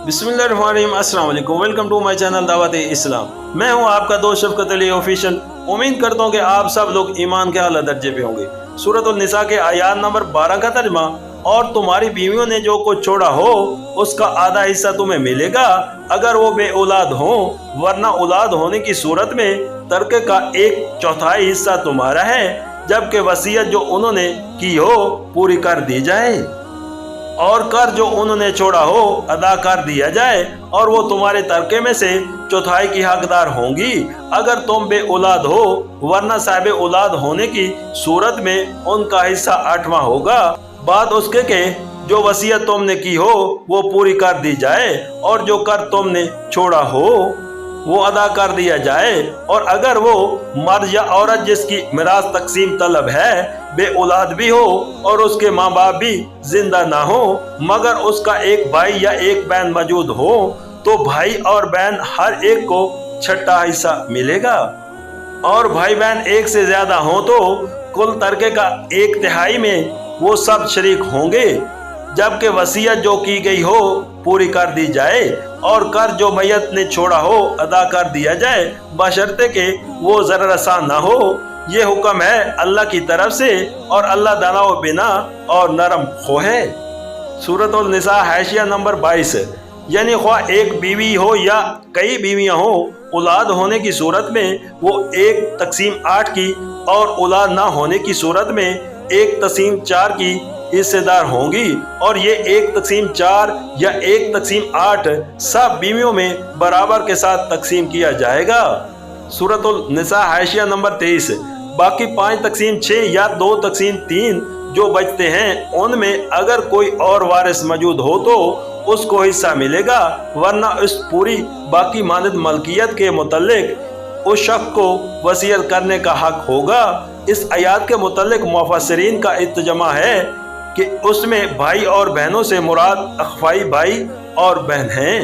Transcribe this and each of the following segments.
बिस्मिल्लाहिर्रहमानिर्रहीम, अस्सलाम वालेकुम। वेलकम टू माय चैनल दावत इस्लाम। मैं हूं आपका दोस्त शफकत अली ऑफिशियल। उम्मीद करता हूं कि आप सब लोग ईमान के आला दर्जे पे होंगे। सूरत निसा के आयात नंबर 12 का तर्जुमा, और तुम्हारी बीवियों ने जो कुछ छोड़ा हो उसका आधा हिस्सा तुम्हें मिलेगा अगर वो बे औलाद हो, वरना औलाद होने की सूरत में तर्क का 1/4 हिस्सा तुम्हारा है, जबकि वसीयत जो उन्होंने की हो पूरी कर दी जाए और कर जो उन्होंने छोड़ा हो अदा कर दिया जाए, और वो तुम्हारे तरके में से 1/4 की हकदार होंगी अगर तुम बे औलाद हो, वरना साहिब औलाद होने की सूरत में उनका हिस्सा 8वां होगा। बात उसके के जो वसीयत तुमने की हो वो पूरी कर दी जाए और जो कर तुमने छोड़ा हो वो अदा कर दिया जाए। और अगर वो मर्द या औरत जिसकी मिरास तकसीम तलब है बे औलाद भी हो और उसके माँ बाप भी जिंदा ना हो, मगर उसका एक भाई या एक बहन मौजूद हो, तो भाई और बहन हर एक को 6वां हिस्सा मिलेगा। और भाई बहन एक से ज्यादा हो तो कुल तरके का 1/3 में वो सब शरीक होंगे, जबकि वसीयत जो की गई हो पूरी कर दी जाए और कर जो मैयत ने छोड़ा हो अदा कर दिया जाए, बशर्ते के वो ज़रा रसा ना हो। ये हुक्म है अल्लाह की तरफ से, और अल्लाह दाना व बिना और नरम खो है। सूरत निसा हाशिया नंबर 22, यानी ख्वाह एक बीवी हो या कई बीवियां हो, औलाद होने की सूरत में वो 1/8 की और औलाद ना होने की सूरत में 1/4 की हिस्सेदार होंगी। और ये 1/4 या 1/8 सब बीवियों में बराबर के साथ तकसीम किया जाएगा। सूरत निसा हाशिया नंबर 23, बाकी 5/6 या 2/3 जो बचते हैं उनमें अगर कोई और वारिस मौजूद हो तो उसको हिस्सा मिलेगा, वरना इस पूरी बाकी मानद मलकियत के मुतल्लिक उस शख्स को वसीयत करने का हक होगा। इस आयात के मुतल्लिक मुफस्सिरीन का इत्तजमा है कि उसमें भाई और बहनों से मुराद अख्फाई भाई और बहन हैं,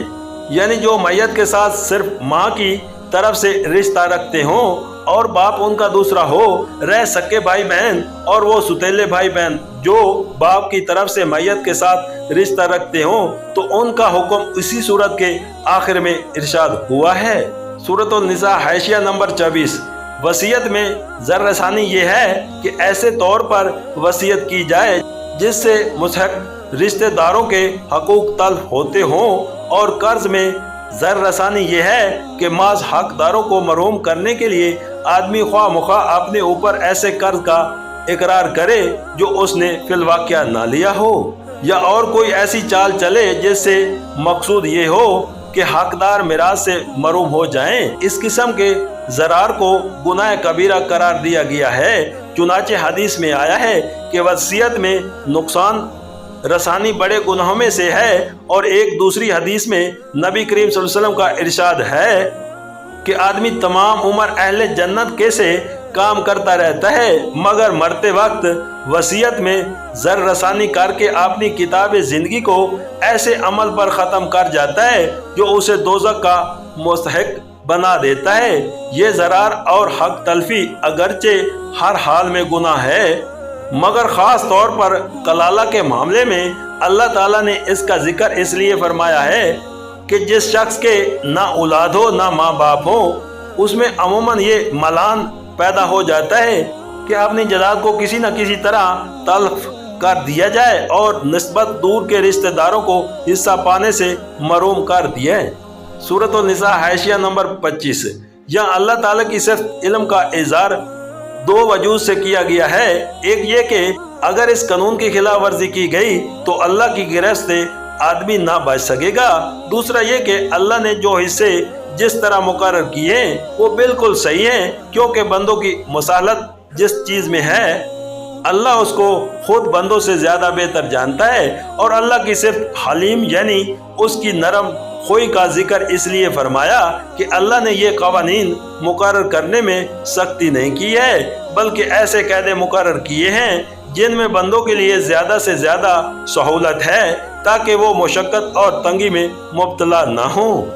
यानी जो मैयत के साथ सिर्फ माँ की तरफ से रिश्ता रखते हों और बाप उनका दूसरा हो, रह सके भाई बहन और वो सुतेले भाई बहन जो बाप की तरफ से मैयत के साथ रिश्ता रखते हों, तो उनका हुक्म इसी सूरत के आखिर में इरशाद हुआ है। सूरत निसा हाशिया नंबर 24, वसीयत में ज़र्रसानी ये है कि ऐसे तौर पर वसीयत की जाए जिससे मुस्तहक रिश्तेदारों के हकूक तल्फ होते हों, और कर्ज में ज़र्रसानी ये है कि माज हकदारों को मरहूम करने के लिए आदमी ख्वाह मुखा अपने ऊपर ऐसे कर्ज का इकरार करे जो उसने फिलवाक़या ना लिया हो, या और कोई ऐसी चाल चले जिससे मकसूद ये हो कि हकदार मिरास से महरूम हो जाएं। इस किस्म के ज़रार को गुनाह कबीरा करार दिया गया है। चुनाचे हदीस में आया है कि वसीयत में नुकसान रसानी बड़े गुनाहों में से है, और एक दूसरी हदीस में नबी करीम सल्लल्लाहु अलैहि वसल्लम का इरशाद है कि आदमी तमाम उम्र अहले जन्नत के से काम करता रहता है, मगर मरते वक्त वसीयत में ज़र रसानी करके अपनी किताब ज़िंदगी को ऐसे अमल पर ख़त्म कर जाता है जो उसे दोज़ख का मुस्तहिक बना देता है। ये ज़रार और हक तलफी अगरचे हर हाल में गुनाह है, मगर ख़ास तौर पर कलाला के मामले में अल्लाह ताला ने इसका जिक्र इसलिए फरमाया है कि जिस शख्स के ना औलाद हो ना माँ बाप हो, उसमें अमूमन ये मलान पैदा हो जाता है कि अपनी जदाद को किसी न किसी तरह तल्फ कर दिया जाए और निस्बत दूर के रिश्तेदारों को हिस्सा पाने से महरूम कर दिया है। सूरत निसा हाशिया नंबर 25, यहाँ अल्लाह ताला की सिर्फ इल्म का इज़हार 2 वजूह से किया गया है। एक ये कि अगर इस कानून की खिलाफ वर्जी की गई तो अल्लाह की गिरफ्त से आदमी ना बच सकेगा। दूसरा ये कि अल्लाह ने जो हिस्से जिस तरह मुकर्रर किए वो बिल्कुल सही है, क्योंकि बंदों की मुसालत जिस चीज़ में है अल्लाह उसको खुद बंदों से ज़्यादा बेहतर जानता है। और अल्लाह की सिर्फ हलीम यानी उसकी नरम खोई का जिक्र इसलिए फरमाया कि अल्लाह ने ये कवानीन मुकर्रर करने में सख्ती नहीं की है, बल्कि ऐसे कायदे मुकर्रर किए हैं जिनमें बंदों के लिए ज़्यादा से ज़्यादा सहूलत है, ताकि वो मुशक्क़त और तंगी में मुब्तला ना हो।